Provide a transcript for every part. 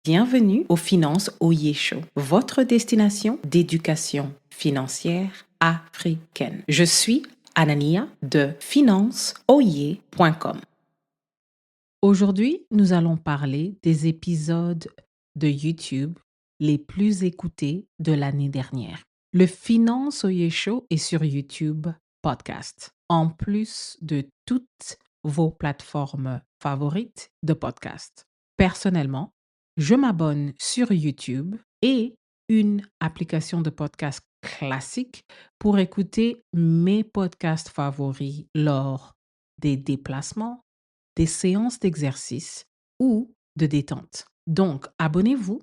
Bienvenue au Finance Oye Show, votre destination d'éducation financière africaine. Je suis Anania de financeoye.com. Aujourd'hui, nous allons parler des épisodes de YouTube les plus écoutés de l'année dernière. Le Finance Oye Show est sur YouTube Podcast, en plus de toutes vos plateformes favorites de podcast. Personnellement, je m'abonne sur YouTube et une application de podcast classique pour écouter mes podcasts favoris lors des déplacements, des séances d'exercice ou de détente. Donc, abonnez-vous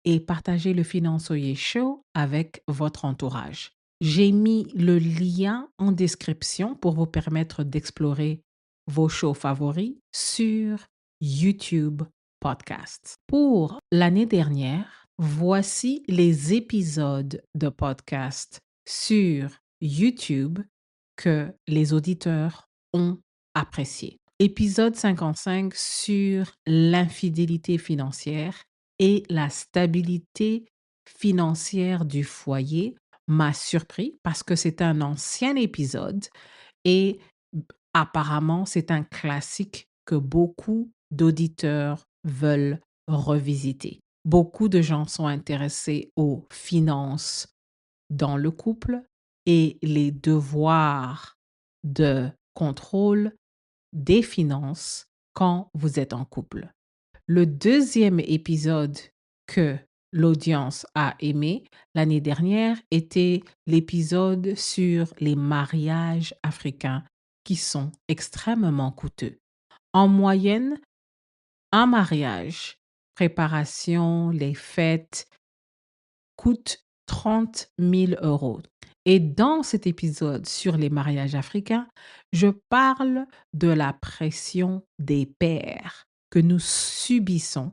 et partagez le Finançoyer Show avec votre entourage. J'ai mis le lien en description pour vous permettre d'explorer vos shows favoris sur YouTube Podcasts. Pour l'année dernière, voici les épisodes de podcast sur YouTube que les auditeurs ont appréciés. Épisode 55 sur l'infidélité financière et la stabilité financière du foyer m'a surpris parce que c'est un ancien épisode et apparemment c'est un classique que beaucoup d'auditeurs veulent revisiter. Beaucoup de gens sont intéressés aux finances dans le couple et les devoirs de contrôle des finances quand vous êtes en couple. Le deuxième épisode que l'audience a aimé l'année dernière était l'épisode sur les mariages africains qui sont extrêmement coûteux. En moyenne, un mariage, préparation, les fêtes, coûte 30 000 euros. Et dans cet épisode sur les mariages africains, je parle de la pression des pères que nous subissons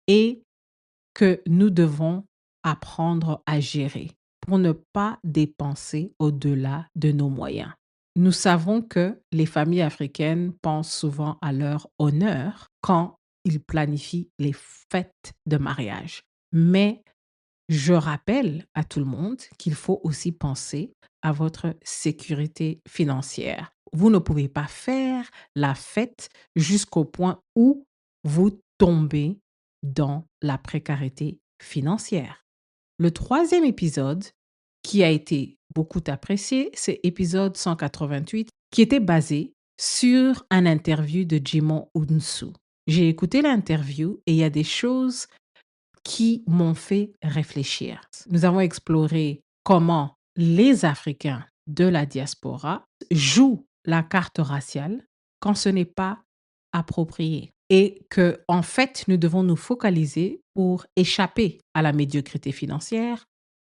et que nous devons apprendre à gérer pour ne pas dépenser au-delà de nos moyens. Nous savons que les familles africaines pensent souvent à leur honneur quand ils planifient les fêtes de mariage. Mais je rappelle à tout le monde qu'il faut aussi penser à votre sécurité financière. Vous ne pouvez pas faire la fête jusqu'au point où vous tombez dans la précarité financière. Le troisième épisode, qui a été beaucoup apprécié, c'est épisode 188, qui était basé sur un interview de Jimon Unsu. J'ai écouté l'interview et il y a des choses qui m'ont fait réfléchir. Nous avons exploré comment les Africains de la diaspora jouent la carte raciale quand ce n'est pas approprié et que, en fait, nous devons nous focaliser pour échapper à la médiocrité financière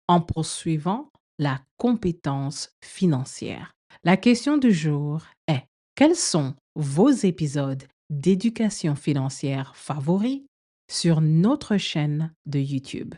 en poursuivant la compétence financière. La question du jour est: quels sont vos épisodes d'éducation financière favoris sur notre chaîne de YouTube?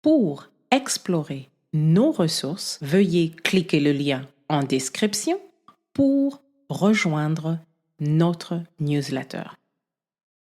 Pour explorer nos ressources, veuillez cliquer le lien en description pour rejoindre notre newsletter.